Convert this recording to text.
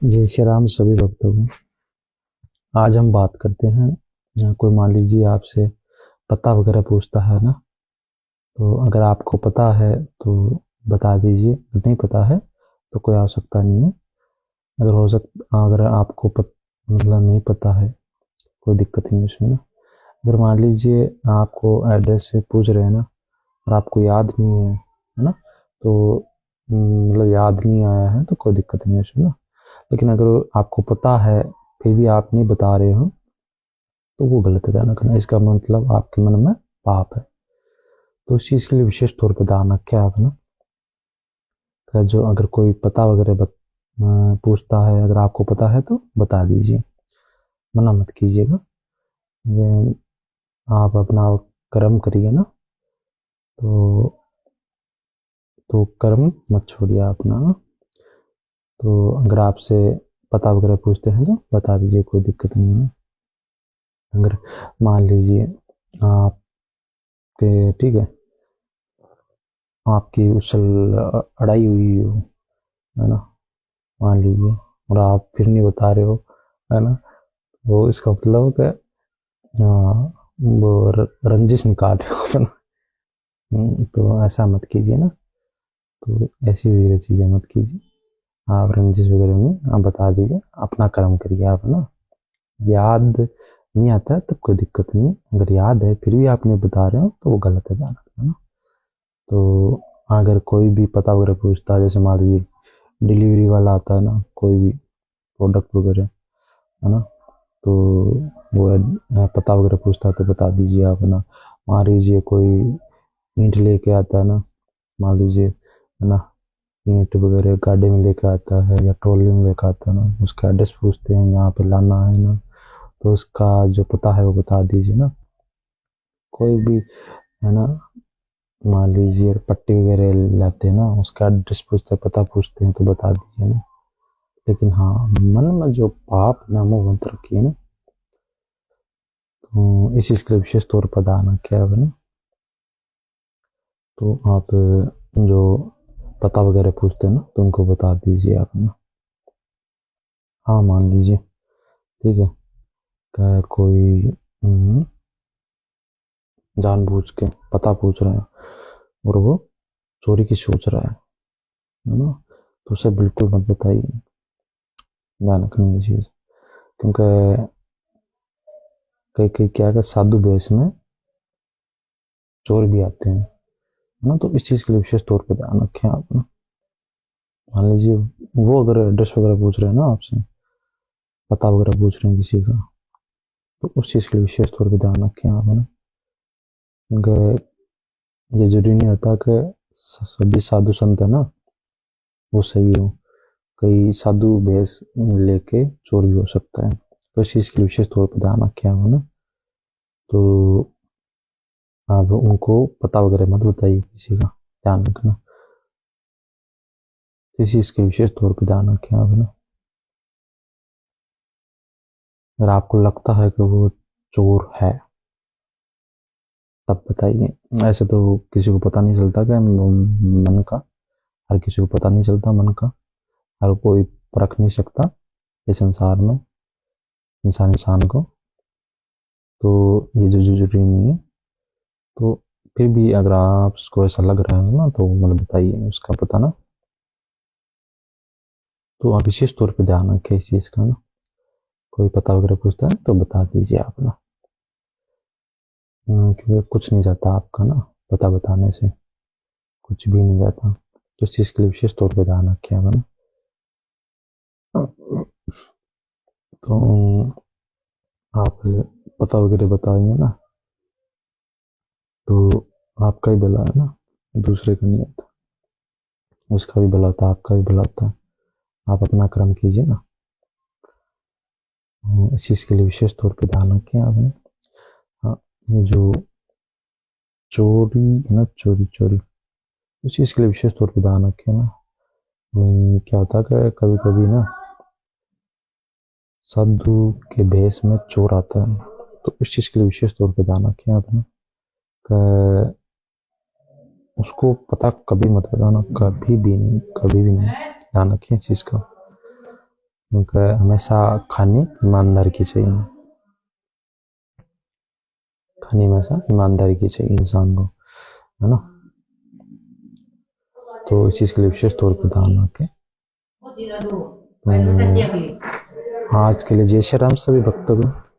जय श्री राम सभी भक्तों को। आज हम बात करते हैं, कोई मान लीजिए आपसे पता वगैरह पूछता है ना, तो अगर आपको पता है तो बता दीजिए, नहीं पता है तो कोई आवश्यकता नहीं है। अगर आपको मतलब नहीं पता है, कोई दिक्कत नहीं है उसमें ना। अगर मान लीजिए आपको एड्रेस से पूछ रहे हैं ना और आपको याद नहीं है ना, तो मतलब याद नहीं आया है तो कोई दिक्कत नहीं है उसमें ना। लेकिन अगर आपको पता है फिर भी आप नहीं बता रहे हो तो वो गलत है, ध्यान रखना। इसका मतलब आपके मन में पाप है। तो इस चीज के लिए विशेष तौर पर ध्यान रखें आप ना, कि जो अगर कोई पता वगैरह पूछता है, अगर आपको पता है तो बता दीजिए, मना मत कीजिएगा। ये आप अपना कर्म करिए ना, तो कर्म मत छोड़िए अपना ना। तो अगर आपसे पता वगैरह पूछते हैं तो बता दीजिए, कोई दिक्कत नहीं है। अगर मान लीजिए आपके, ठीक है, आपकी उछल अड़ाई हुई हो, है ना, मान लीजिए, और आप फिर नहीं बता रहे हो, है ना, वो इसका मतलब है कि वो रंजिश निकाल रहे हो अपना। तो ऐसा मत कीजिए ना। तो ऐसी वगैरह चीजें मत कीजिए। आप रंजिश वगैरह में आप बता दीजिए, अपना कर्म करिए आप ना। याद नहीं आता है तो कोई दिक्कत नहीं है। अगर याद है फिर भी आप नहीं बता रहे हो तो वो गलत है, ध्यान रखना ना। तो अगर कोई भी पता वगैरह पूछता है, जैसे मान लीजिए डिलीवरी वाला आता है ना, कोई भी प्रोडक्ट वगैरह, है ना, तो वो पता वगैरह पूछता है तो बता दीजिए आप ना। मान लीजिए कोई ईंट लेके आता है ना, मान लीजिए, है ना, ईंट वगैरह गाड़ी में लेके आता है या ट्रॉली में लेके आता है ना, उसका एड्रेस पूछते हैं यहाँ पे लाना है ना, तो उसका जो पता है वो बता दीजिए ना। कोई भी, है ना, मान लीजिए पट्टी वगैरह लाते हैं ना, उसका एड्रेस पूछते हैं, पता पूछते हैं तो बता दीजिए ना। लेकिन हाँ, मन में जो पाप ना वो मत रखिए ना। तो इस चीज के लिए विशेष तौर पर ध्यान रखें आप ना। तो आप जो पता वगैरह पूछते हैं ना तो उनको बता दीजिए आप ना। हाँ, मान लीजिए, ठीक है, क्या कोई जानबूझ के पता पूछ रहे हैं और वो चोरी की सोच रहा है ना, तो उसे बिल्कुल मत बताइए, ध्यान रखनी ये चीज। क्योंकि कई कई क्या है, साधु वेश में चोर भी आते हैं, है ना। तो इस चीज के लिए विशेष तौर पर ध्यान रखें आप ना। मान लीजिए वो अगर एड्रेस वगैरह पूछ रहे हैं ना आपसे, पता वगैरह पूछ रहे हैं किसी का, तो उस चीज के लिए विशेष तौर पर ध्यान रखें आप ना। क्योंकि ये जरूरी नहीं होता कि सभी साधु संत है ना वो सही हो। कई साधु भेष लेके चोर भी हो सकता है। तो इस चीज के लिए विशेष तौर पर ध्यान रखें आप ना। तो आप उनको पता वगैरह मत बताइए किसी का, ध्यान रखना। तो इस चीज के विशेष तौर पर ध्यान रखें आप ना। अगर आपको लगता है कि वो चोर है तब बताइए। ऐसे तो किसी को पता नहीं चलता कि मन का, हर किसी को पता नहीं चलता मन का, हर कोई परख नहीं सकता इस संसार में इंसान को। तो ये जो जरूरी नहीं है। तो फिर भी अगर आपको ऐसा लग रहा है ना तो मतलब बताइए उसका पता ना। तो आप विशेष तौर पे ध्यान रखें इस चीज का ना। कोई पता वगैरह पूछता है तो बता दीजिए आप ना। क्योंकि कुछ नहीं जाता आपका ना, पता बताने से कुछ भी नहीं जाता। तो इस चीज के लिए विशेष तौर पे ध्यान रखें आप ना। तो आप पता वगैरह बताएंगे ना तो आपका ही भला है ना, दूसरे का नहीं होता। उसका भी भला होता है, आपका भी भला होता है। आप अपना कर्म कीजिए ना। इस चीज के लिए विशेष तौर पे ध्यान रखें आपने। हाँ, ये जो चोरी है ना, चोरी चोरी, इस चीज के लिए विशेष तौर पे ध्यान रखें ना। क्या होता है कि कभी कभी ना साधु के भेष में चोर आता है, तो इस चीज के लिए विशेष तौर पे ध्यान रखें आपने। कि उसको पता कभी मत बताना, कभी भी नहीं, कभी भी नहीं। ध्यान रखें इस चीज का। उनका हमेशा खानी ईमानदारी की चाहिए, खानी हमेशा ईमानदारी की चाहिए इंसान को, है ना। तो इस चीज़ के लिए विशेष तौर पर ध्यान रखें। आज के लिए जय श्री राम सभी भक्तों को।